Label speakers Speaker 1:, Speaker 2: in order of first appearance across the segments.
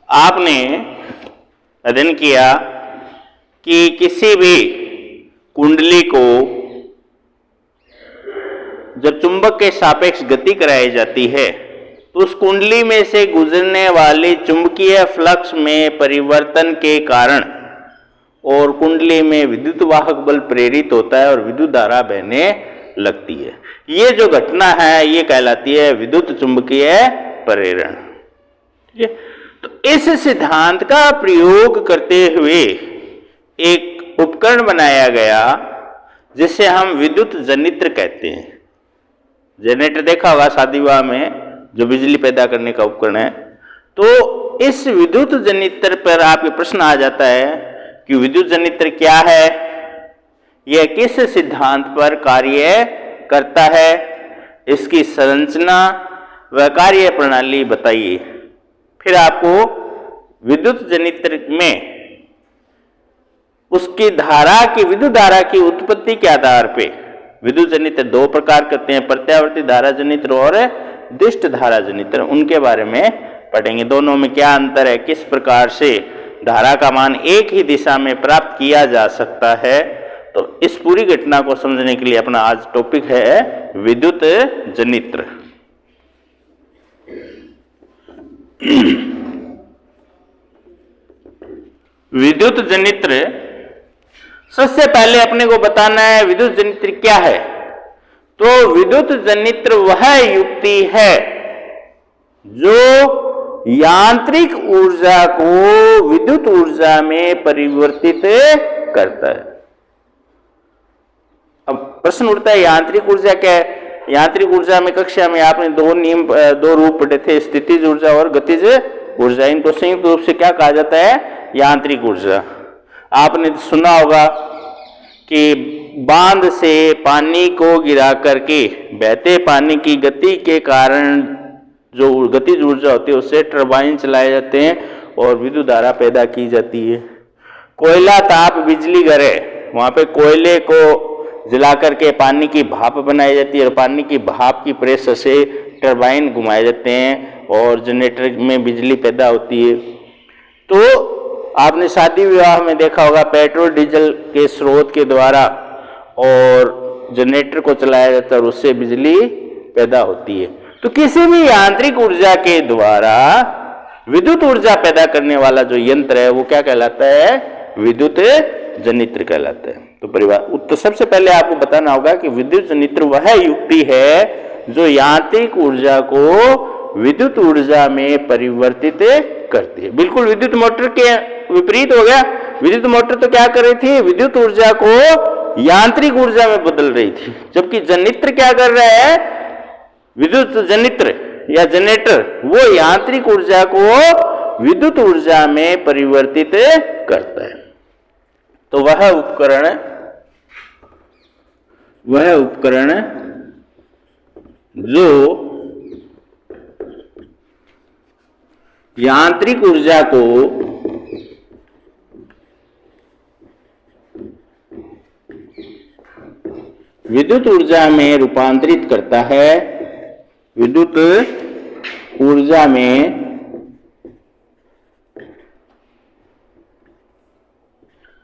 Speaker 1: आपने अध्ययन किया कि किसी भी कुंडली को जब चुंबक के सापेक्ष गति कराई जाती है तो उस कुंडली में से गुजरने वाली चुंबकीय फ्लक्स में परिवर्तन के कारण और कुंडली में विद्युत वाहक बल प्रेरित होता है और विद्युत धारा बहने लगती है। ये जो घटना है ये कहलाती है विद्युत चुंबकीय प्रेरण। ठीक है, तो इस सिद्धांत का प्रयोग करते हुए एक उपकरण बनाया गया जिसे हम विद्युत जनित्र कहते हैं। जनरेटर देखा होगा शादी विवाह में, जो बिजली पैदा करने का उपकरण है। तो इस विद्युत जनित्र पर आपके प्रश्न आ जाता है कि विद्युत जनित्र क्या है, यह किस सिद्धांत पर कार्य करता है, इसकी संरचना व कार्य प्रणाली बताइए। फिर आपको विद्युत जनित्र में उसकी धारा की, विद्युत धारा की उत्पत्ति के आधार पे विद्युत जनित्र दो प्रकार करते हैं, प्रत्यावर्ती धारा जनित्र और दिष्ट धारा जनित्र। उनके बारे में पढ़ेंगे। दोनों में क्या अंतर है, किस प्रकार से धारा का मान एक ही दिशा में प्राप्त किया जा सकता है। तो इस पूरी घटना को समझने के लिए अपना आज टॉपिक है विद्युत जनित्र। विद्युत जनित्र, सबसे पहले अपने को बताना है विद्युत जनित्र क्या है। तो विद्युत जनित्र वह युक्ति है जो यांत्रिक ऊर्जा को विद्युत ऊर्जा में परिवर्तित करता है। अब प्रश्न उठता है यांत्रिक ऊर्जा क्या है। यांत्रिक ऊर्जा में कक्षा में आपने दो रूप पढ़े थे, स्थितिज ऊर्जा और गतिज ऊर्जा। इनको संयुक्त रूप से क्या कहा जाता है, यांत्रिक ऊर्जा। आपने सुना होगा कि बांध से पानी को गिरा करके बहते पानी की गति के कारण जो गतिज ऊर्जा होती है उससे टरबाइन चलाए जाते हैं और विद्युत धारा पैदा की जाती है। कोयला ताप बिजली घर है, वहां पे कोयले को जला करके पानी की भाप बनाई जाती है और पानी की भाप की प्रेशर से टरबाइन घुमाए जाते हैं और जनरेटर में बिजली पैदा होती है। तो आपने शादी विवाह में देखा होगा पेट्रोल डीजल के स्रोत के द्वारा और जनरेटर को चलाया जाता है और उससे बिजली पैदा होती है। तो किसी भी यांत्रिक ऊर्जा के द्वारा विद्युत ऊर्जा पैदा करने वाला जो यंत्र है वो क्या कहलाता है, विद्युत जनित्र कहलाता है। तो परिवार, तो सबसे पहले आपको बताना होगा कि विद्युत जनित्र वह युक्ति है जो यांत्रिक ऊर्जा को विद्युत ऊर्जा में परिवर्तित करती है। बिल्कुल विद्युत मोटर के विपरीत हो गया। विद्युत मोटर तो क्या कर रही थी, विद्युत ऊर्जा को यांत्रिक ऊर्जा में बदल रही थी, जबकि जनित्र क्या कर रहा है, विद्युत जनित्र या जनरेटर वो यांत्रिक ऊर्जा को विद्युत ऊर्जा में परिवर्तित करता है। तो वह उपकरण जो यांत्रिक ऊर्जा को विद्युत ऊर्जा में रूपांतरित करता है, विद्युत ऊर्जा में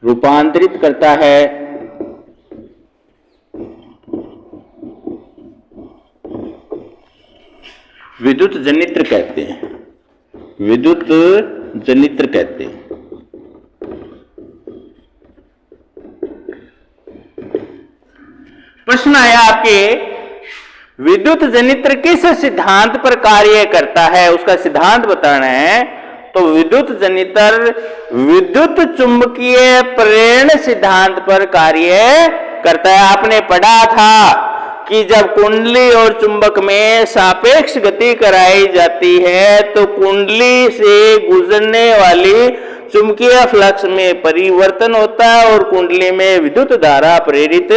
Speaker 1: रूपांतरित करता है, विद्युत जनित्र कहते हैं, विद्युत जनित्र कहते हैं। प्रश्न आया आपके, विद्युत जनित्र किस सिद्धांत पर कार्य करता है, उसका सिद्धांत बताना है। तो विद्युत जनित्र विद्युत चुंबकीय प्रेरण सिद्धांत पर कार्य करता है। आपने पढ़ा था कि जब कुंडली और चुंबक में सापेक्ष गति कराई जाती है तो कुंडली से गुजरने वाली चुंबकीय फ्लक्स में परिवर्तन होता है और कुंडली में विद्युत धारा प्रेरित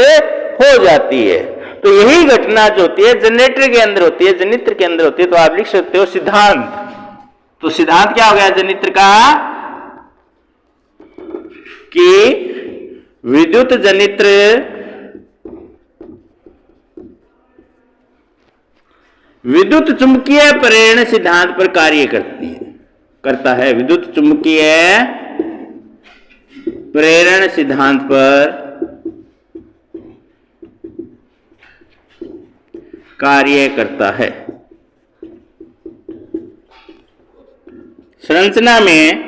Speaker 1: हो जाती है। तो यही घटना जो होती है जनरेटर के अंदर होती है, जनित्र के अंदर होती है। तो आप लिख सकते हो सिद्धांत। तो सिद्धांत क्या हो गया जनित्र का, कि विद्युत जनित्र विद्युत चुंबकीय प्रेरण सिद्धांत पर कार्य करती है। करता है, विद्युत चुंबकीय प्रेरण सिद्धांत पर कार्य करता है। संरचना में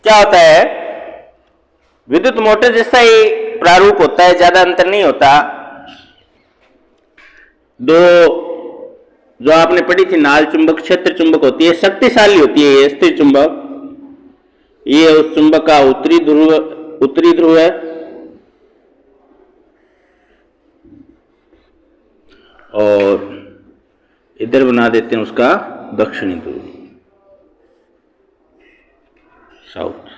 Speaker 1: क्या होता है, विद्युत मोटर जैसा ही प्रारूप होता है, ज्यादा अंतर नहीं होता। दो जो आपने पढ़ी थी नाल चुंबक, क्षेत्र चुंबक होती है, शक्तिशाली होती है ये स्थिर चुंबक। ये उस चुंबक का उत्तरी ध्रुव है और इधर बना देते हैं उसका दक्षिणी ध्रुव, साउथ।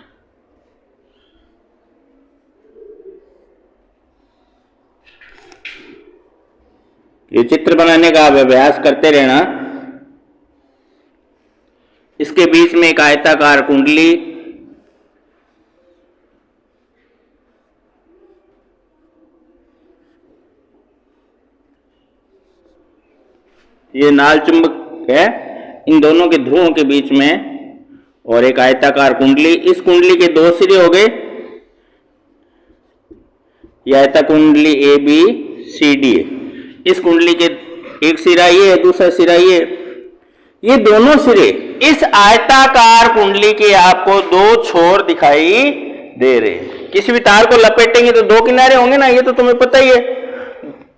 Speaker 1: ये चित्र बनाने का आप अभ्यास करते रहना। इसके बीच में एक आयताकार कुंडली, ये नाल चुंबक है, इन दोनों के ध्रुवों के बीच में, और एक आयताकार कुंडली। इस कुंडली के दो सिरे हो गए, यह आयता कुंडली ए बी सी डी है। इस कुंडली के एक सिरा ये है, दूसरा सिरा ये दोनों सिरे इस आयताकार कुंडली के आपको दो छोर दिखाई दे रहे हैं। किसी भी तार को लपेटेंगे तो दो किनारे होंगे ना, ये तो तुम्हें पता ही है।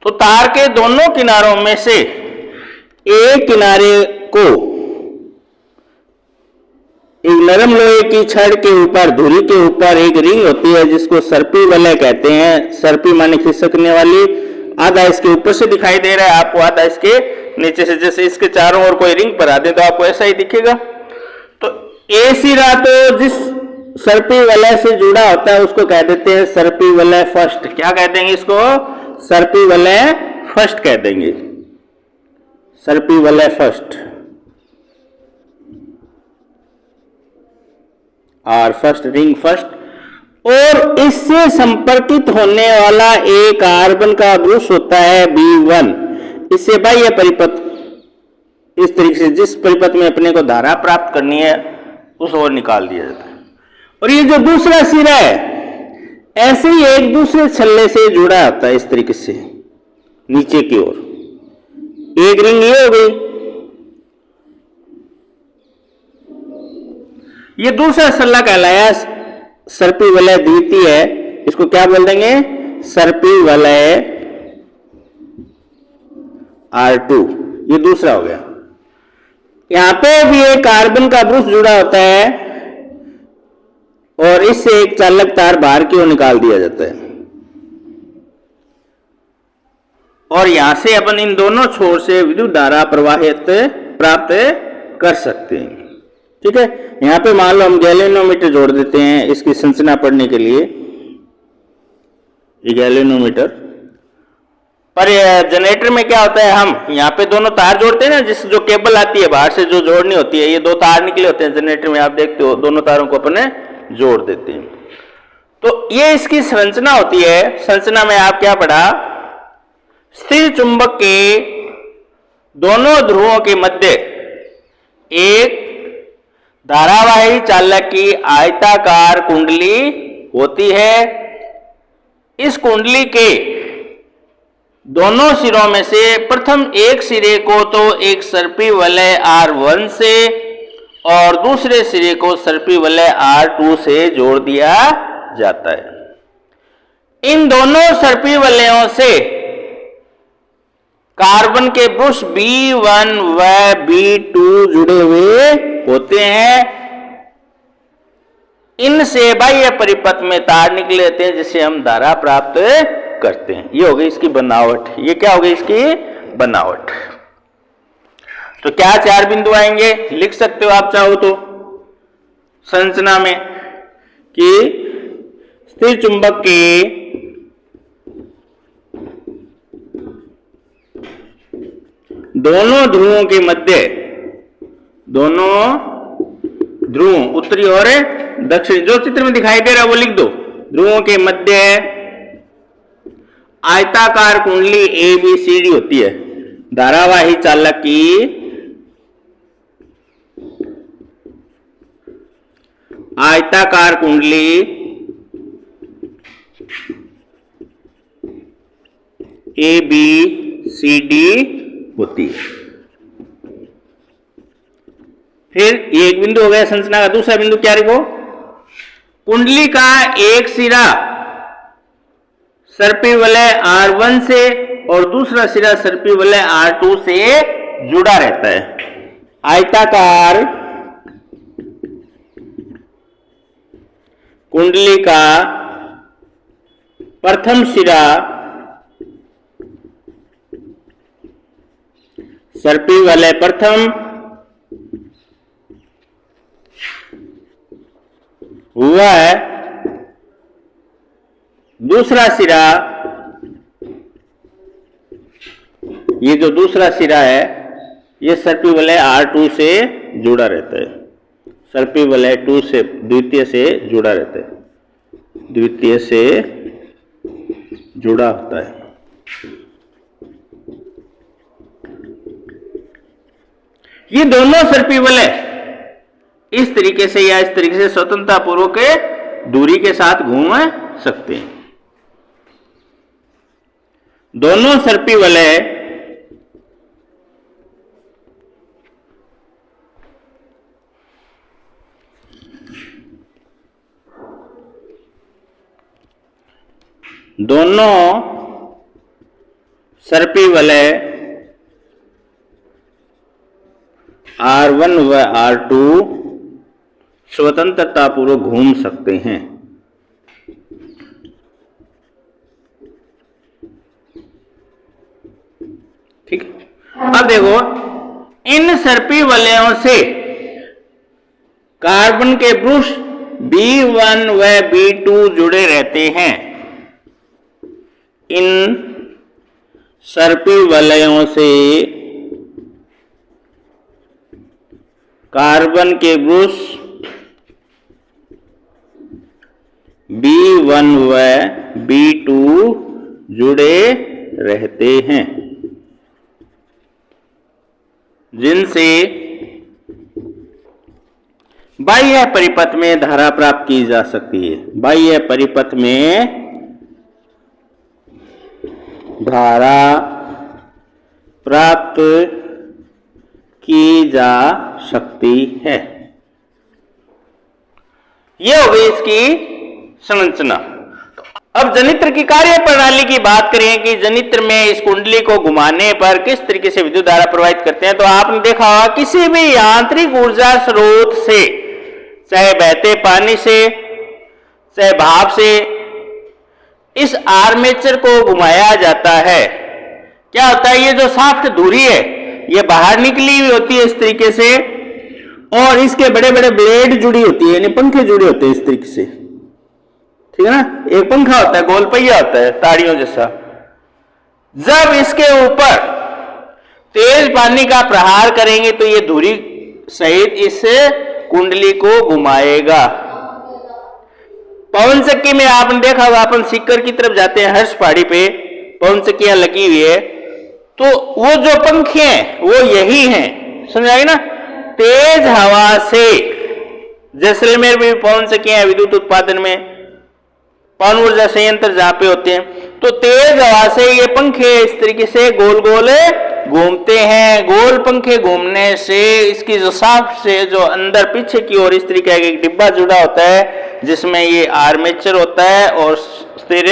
Speaker 1: तो तार के दोनों किनारों में से एक किनारे को एक नरम लोहे की छड़ के ऊपर, धुरी के ऊपर एक रिंग होती है जिसको सर्पी वलय कहते हैं। सर्पी माने खिसकने वाली। आधा इसके ऊपर से दिखाई दे रहा है आपको, आधा इसके नीचे से। जैसे इसके चारों ओर कोई रिंग पर आते तो आपको ऐसा ही दिखेगा। तो ए सिरा तो जिस सर्पी वलय से जुड़ा होता है उसको कह देते हैं सर्पी वलय फर्स्ट। क्या कह देंगे इसको? सर्पी वलय फर्स्ट कह देंगे, सर्पी वलय फर्स्ट, और फर्स्ट रिंग फर्स्ट। और इससे संपर्कित होने वाला एक कार्बन का ब्रुश होता है B1। इससे बाह्य परिपथ, इस तरीके से जिस परिपथ में अपने को धारा प्राप्त करनी है उस ओर निकाल दिया जाता है। और ये जो दूसरा सिरा है ऐसे ही एक दूसरे छल्ले से जुड़ा होता है, इस तरीके से नीचे की ओर। एक रिंग ये हो गई, ये दूसरा छल्ला कहलाया सर्पी वलय द्वितीय है। इसको क्या बोल देंगे? सर्पी वलय R2। ये दूसरा हो गया। यहां पे भी एक कार्बन का ब्रुश जुड़ा होता है और इससे एक चालक तार बाहर की ओर निकाल दिया जाता है। और यहां से अपन इन दोनों छोर से विद्युत धारा प्रवाहित प्राप्त कर सकते हैं। ठीक है, यहां पे मान लो हम गैल्वेनोमीटर जोड़ देते हैं इसकी संरचना पढ़ने के लिए। ये गैल्वेनोमीटर पर जनरेटर में क्या होता है, हम यहाँ पे दोनों तार जोड़ते हैं ना, जिस जो केबल आती है बाहर से जो जोड़नी होती है, ये दो तार निकले होते हैं जनरेटर में, आप देखते हो दोनों तारों को अपने जोड़ देते हैं। तो ये इसकी संरचना होती है। संरचना में आप क्या पढ़ा? स्थिर चुंबक के दोनों ध्रुवों के मध्य एक धारावाही चालक की आयताकार कुंडली होती है। इस कुंडली के दोनों सिरों में से प्रथम एक सिरे को तो एक सर्पी वलय R1 से और दूसरे सिरे को सर्पी वलय R2 से जोड़ दिया जाता है। इन दोनों सर्पी वलयों से कार्बन के ब्रुश B1 व B2 जुड़े हुए होते हैं। इनसे बाह्य परिपथ में तार निकले होते हैं जिससे हम धारा प्राप्त करते हैं। ये हो गई इसकी बनावट। ये क्या हो गई इसकी बनावट। तो क्या चार बिंदु आएंगे, लिख सकते हो आप चाहो तो संरचना में कि स्थिर चुंबक के दोनों ध्रुवों के मध्य, दोनों ध्रुव उत्तरी और दक्षिण, जो चित्र में दिखाई दे रहा है वो लिख दो। ध्रुवों के मध्य आयताकार कुंडली ABCD होती है। धारावाही चालक की आयताकार कुंडली ABCD होती है। फिर ये एक बिंदु हो गया संरचना का। दूसरा बिंदु क्या लिखो? कुंडली का एक सिरा सर्पी वलय R1 से और दूसरा सिरा सर्पी वलय R2 से जुड़ा रहता है। आयताकार कुंडली का प्रथम सिरा सर्पी वलय प्रथम वह दूसरा सिरा, ये जो दूसरा सिरा है ये सर्पी वलय R2 से जुड़ा रहता है। सर्पी वलय 2 से द्वितीय से जुड़ा रहता है, द्वितीय से जुड़ा होता है। ये दोनों सर्पी वलय इस तरीके से या इस तरीके से स्वतंत्रता पूर्वक दूरी के साथ घूम सकते हैं। दोनों सर्पी वलय R1 व R2 स्वतंत्रता पूर्वक घूम सकते हैं। ठीक है। अब देखो, इन सर्पी वलयों से कार्बन के ब्रुश B1 व B2 जुड़े रहते हैं। इन सर्पी वलयों से कार्बन के ब्रुश B1 व B2 जुड़े रहते हैं, जिनसे बाह्य परिपथ में धारा प्राप्त की जा सकती है। बाह्य परिपथ में धारा प्राप्त की जा सकती है। यह हो गई इसकी संरचना। अब जनित्र की कार्य प्रणाली की बात करें कि जनित्र में इस कुंडली को घुमाने पर किस तरीके से विद्युत धारा प्रवाहित करते हैं, तो आपने देखा होगा किसी भी यांत्रिक ऊर्जा स्रोत से, चाहे बहते पानी से, चाहे भाप से, इस आर्मेचर को घुमाया जाता है। क्या होता है, ये जो साफ्ट धुरी है ये बाहर निकली हुई होती है इस तरीके से, और इसके बड़े बड़े ब्लेड जुड़ी होती है, यानी पंखे जुड़े होते हैं इस तरीके से। ठीक है ना, एक पंखा होता है, गोल पहिया होता है ताड़ियों जैसा। जब इसके ऊपर तेज पानी का प्रहार करेंगे तो ये धुरी सहित इस कुंडली को घुमाएगा। पवन चक्की में आपने देखा होगा, अपन सीकर की तरफ जाते हैं, हर्ष पहाड़ी पे पवन चक्कियां लगी हुई है, तो वो जो पंखे हैं वो यही हैं, समझ आई ना। तेज हवा से, जैसलमेर में भी पवन चक्कियां हैं विद्युत उत्पादन में, पवन ऊर्जा संयंत्र जहां पे होते हैं, तो तेज हवा से ये पंखे इस तरीके से गोल गोल घूमते हैं। गोल पंखे घूमने से इसकी जो साफ से जो अंदर पीछे की ओर इस तरीके का एक डिब्बा जुड़ा होता है, जिसमें ये आर्मेचर होता है और स्थिर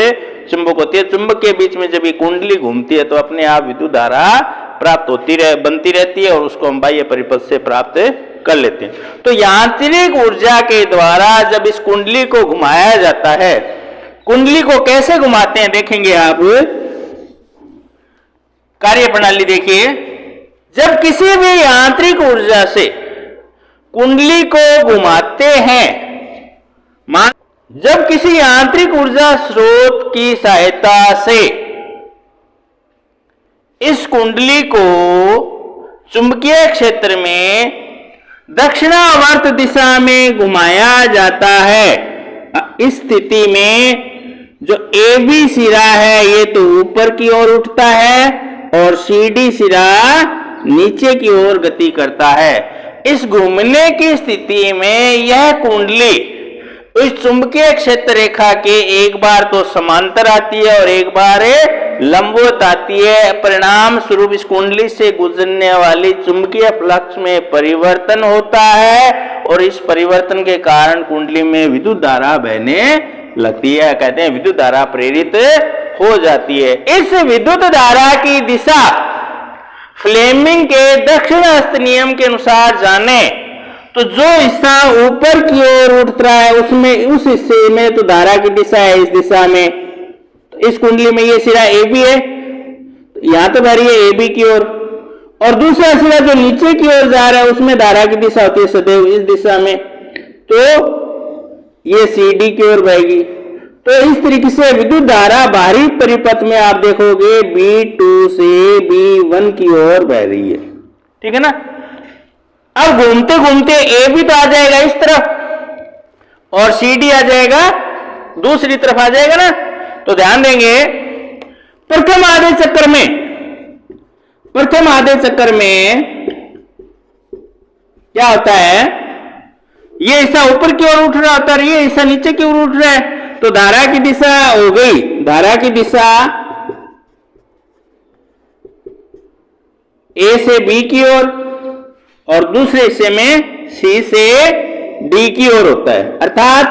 Speaker 1: चुंबक होती है। चुंबक के बीच में जब ये कुंडली घूमती है तो अपने आप विद्युत धारा प्राप्त होती बनती रहती है, और उसको हम बाह्य परिपथ से प्राप्त कर लेते हैं। तो यांत्रिक ऊर्जा के द्वारा जब इस कुंडली को घुमाया जाता है, कुंडली को कैसे घुमाते हैं देखेंगे आप, कार्य प्रणाली देखिए। जब किसी भी यांत्रिक ऊर्जा से कुंडली को घुमाते हैं, जब किसी यांत्रिक ऊर्जा स्रोत की सहायता से इस कुंडली को चुंबकीय क्षेत्र में दक्षिणावर्त दिशा में घुमाया जाता है, इस स्थिति में जो AB सिरा है ये तो ऊपर की ओर उठता है और CD सिरा नीचे की ओर गति करता है। इस घूमने की स्थिति में यह कुंडली इस चुंबकीय क्षेत्र रेखा के एक बार तो समांतर आती है और एक बार लंबवत आती है। परिणाम स्वरूप इस कुंडली से गुजरने वाली चुंबकीय फ्लक्स में परिवर्तन होता है और इस परिवर्तन के कारण कुंडली में विद्युत धारा बहने लगती है। कहते हैं विद्युत धारा प्रेरित हो जाती है। इस विद्युत धारा की दिशा फ्लेमिंग के दक्षिणावर्त नियम के अनुसार जाने तो जो हिस्सा ऊपर की ओर उठ रहा है उसमें, उस हिस्से में तो धारा की दिशा है इस दिशा में। तो इस कुंडली में ये सिरा ए बी है, तो यहां तो बह रही है ए बी की ओर, और दूसरा सिरा जो नीचे की ओर जा रहा है उसमें धारा की दिशा होती है सदैव इस दिशा में, तो ये सी डी की ओर बहेगी। तो इस तरीके से विद्युत धारा बाहरी परिपथ में आप देखोगे B2 से B1 की ओर बह रही है, ठीक है ना। अब घूमते घूमते ए भी तो आ जाएगा इस तरफ और सी डी आ जाएगा दूसरी तरफ आ जाएगा ना। तो ध्यान देंगे प्रथम आधे चक्कर में क्या होता है, ये हिस्सा ऊपर की ओर उठ रहा होता है, ये हिस्सा नीचे की ओर उठ रहा है। तो धारा की दिशा हो गई, धारा की दिशा ए से बी की ओर और दूसरे हिस्से में सी से डी की ओर होता है। अर्थात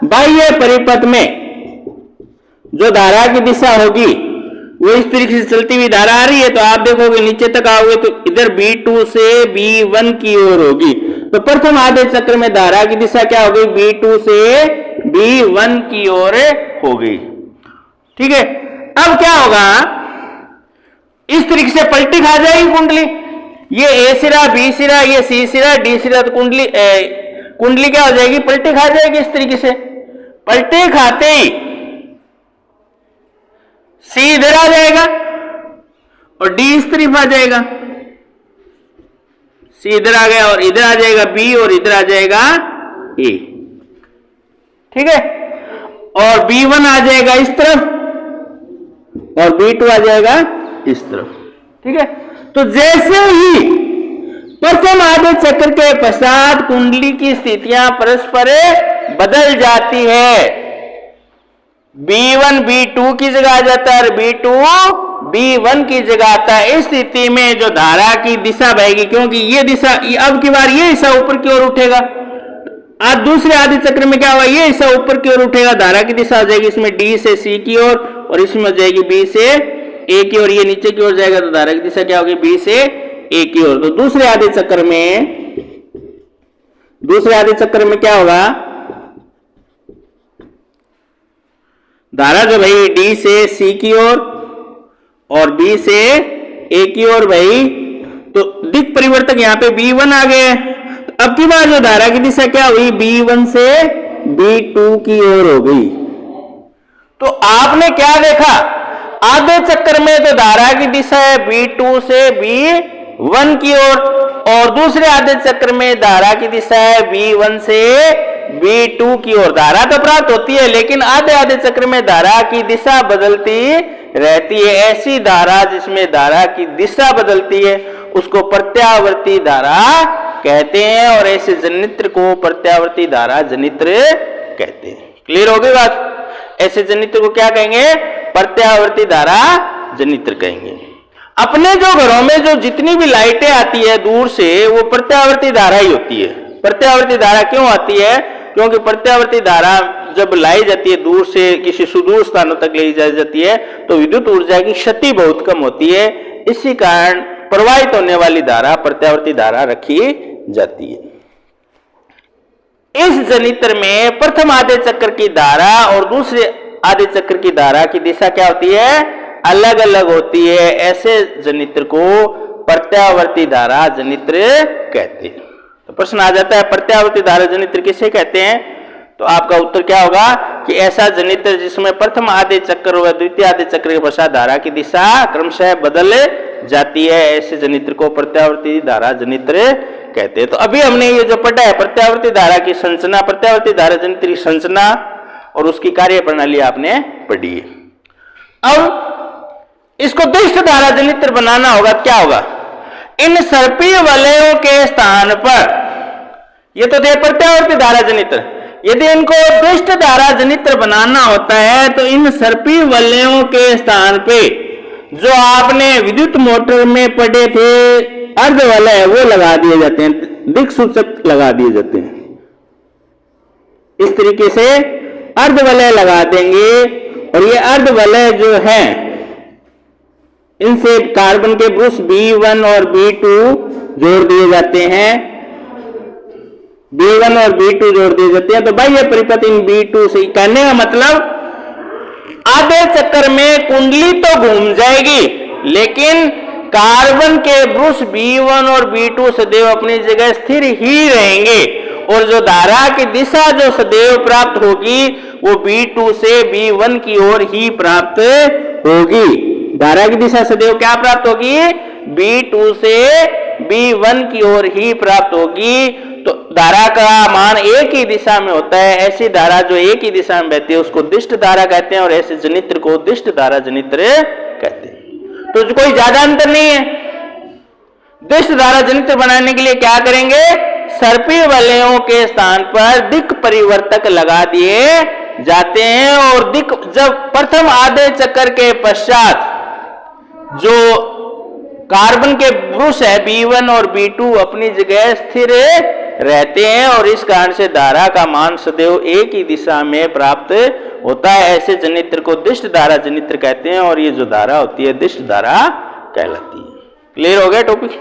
Speaker 1: बाह्य परिपथ में जो धारा की दिशा होगी वो इस तरीके से चलती हुई धारा आ रही है। तो आप देखोगे नीचे तक आओगे तो इधर B2 से B1 की ओर होगी। तो प्रथम आधे चक्र में धारा की दिशा क्या होगी, B2 से B1 की ओर होगी, ठीक है। अब क्या होगा, इस तरीके से पलटी खा जाएगी कुंडली, ये ए सिरा बी सिरा ये सी सिरा डी सिरा, तो कुंडली क्या हो जाएगी, पलटी खा जाएगी इस तरीके से। पलटी खाते ही सी इधर आ जाएगा और डी इस तरफ आ जाएगा, सी इधर आ गया और इधर आ जाएगा बी और इधर आ जाएगा ए, ठीक है। और B1 आ जाएगा इस तरफ और B2 आ जाएगा इस तरफ, ठीक है। तो जैसे ही प्रथम आधे चक्र के पश्चात कुंडली की स्थितियां परस्पर बदल जाती है, B1 B2 की जगह आ जाता है और B2 B1 की जगह आता है। इस स्थिति में जो धारा की दिशा बहेगी, क्योंकि ये दिशा अब की बार ये हिस्सा ऊपर की ओर उठेगा, आज दूसरे आधे चक्र में क्या हुआ, ये हिस्सा ऊपर की ओर उठेगा, धारा की दिशा हो जाएगी इसमें D से C की ओर और इसमें हो जाएगी B से A की ओर, ये नीचे की ओर जाएगा तो धारा की दिशा क्या होगी, B से A की ओर। तो दूसरे आधे चक्र में क्या होगा, धारा जो भाई D से C की ओर और B से A की ओर भाई, तो दिक् परिवर्तक यहाँ पे B1 आ गए। अब की बार जो धारा की दिशा क्या हुई, B1 से B2 की ओर हो गई। तो आपने क्या देखा, आधे चक्कर में तो धारा की दिशा है B2 से B1 की ओर और दूसरे आधे चक्र में धारा की दिशा है B1 से B2 की ओर। धारा तो प्राप्त होती है लेकिन आधे आधे चक्र में धारा की दिशा बदलती रहती है। ऐसी धारा जिसमें धारा की दिशा बदलती है उसको प्रत्यावर्ती धारा कहते हैं और ऐसे जनित्र को प्रत्यावर्ती धारा जनित्र कहते हैं। क्लियर हो गई बात। ऐसे जनित्र को क्या कहेंगे, प्रत्यावर्ती धारा जनित्र कहेंगे। अपने जो घरों में जो जितनी भी लाइटें आती है दूर से वो प्रत्यावर्ती धारा ही होती है। प्रत्यावर्ती धारा क्यों आती है, क्योंकि प्रत्यावर्ती धारा जब लाई जाती है दूर से किसी सुदूर स्थानों तक ले जाई जाती है तो विद्युत ऊर्जा की क्षति बहुत कम होती है। इसी कारण प्रवाहित होने वाली धारा प्रत्यावर्ती धारा रखी जाती है। इस जनित्र में प्रथम आधे चक्र की धारा और दूसरे आधे चक्र की धारा की दिशा क्या होती है, अलग अलग होती है। ऐसे जनित्र को प्रत्यावर्ती धारा जनित्र कहते हैं। तो प्रश्न आ जाता है प्रत्यावर्ती धारा जनित्र किसे कहते हैं, तो आपका उत्तर क्या होगा कि ऐसा जनित्र जिसमें प्रथम आधे चक्र व द्वितीय आधे चक्र के पश्चात धारा की दिशा क्रमशः बदल जाती है, ऐसे जनित्र को प्रत्यावर्ती धारा जनित्र कहते हैं। तो अभी हमने ये जो पढ़ा है प्रत्यावर्ती धारा की संरचना, प्रत्यावर्ती धारा जनित्र की संरचना और उसकी कार्य प्रणाली आपने पढ़ी है। अब इसको दुष्ट धारा जनित्र बनाना होगा, क्या होगा, इन सर्पीय वलयों के स्थान पर, ये तो थे प्रत्यावर्ती धारा जनित्र, यदि इनको दिष्ट धारा जनित्र बनाना होता है तो इन सर्पी वलयों के स्थान पे जो आपने विद्युत मोटर में पढ़े थे अर्ध वलय वो लगा दिए जाते हैं, दिक् सूचक लगा दिए जाते हैं। इस तरीके से अर्ध वलय लगा देंगे और ये अर्ध वलय जो है इनसे कार्बन के ब्रुश B1 और B2 जोड़ दिए जाते हैं, B1 और B2 जोड़ दिए जाते हैं। तो भाई ये परिपथ इन B2 से, कहने का मतलब आधे चक्कर में कुंडली तो घूम जाएगी लेकिन कार्बन के ब्रुश B1 और B2 सदैव अपनी जगह स्थिर ही रहेंगे और जो धारा की दिशा जो सदैव प्राप्त होगी वो B2 से B1 की ओर ही प्राप्त होगी। धारा की दिशा सदैव क्या प्राप्त होगी? B2 से B1 की ओर ही प्राप्त होगी। तो धारा का मान एक ही दिशा में होता है, ऐसी धारा जो एक ही दिशा में बहती है उसको दिष्ट धारा कहते हैं और ऐसे जनित्र को दिष्ट धारा जनित्र कहते हैं। तो कोई ज्यादा अंतर नहीं है। दिष्ट धारा जनित्र बनाने के लिए क्या करेंगे? सर्पी वलयों के स्थान पर दिक् परिवर्तक लगा दिए जाते हैं और दिक् जब प्रथम आधे चक्कर के पश्चात जो कार्बन के ब्रुश है B1 और B2 अपनी जगह स्थिर रहते हैं और इस कारण से धारा का मान सदैव एक ही दिशा में प्राप्त होता है। ऐसे जनित्र को दिष्ट धारा जनित्र कहते हैं और ये जो धारा होती है दिष्ट धारा कहलाती है। क्लियर हो गया टॉपिक?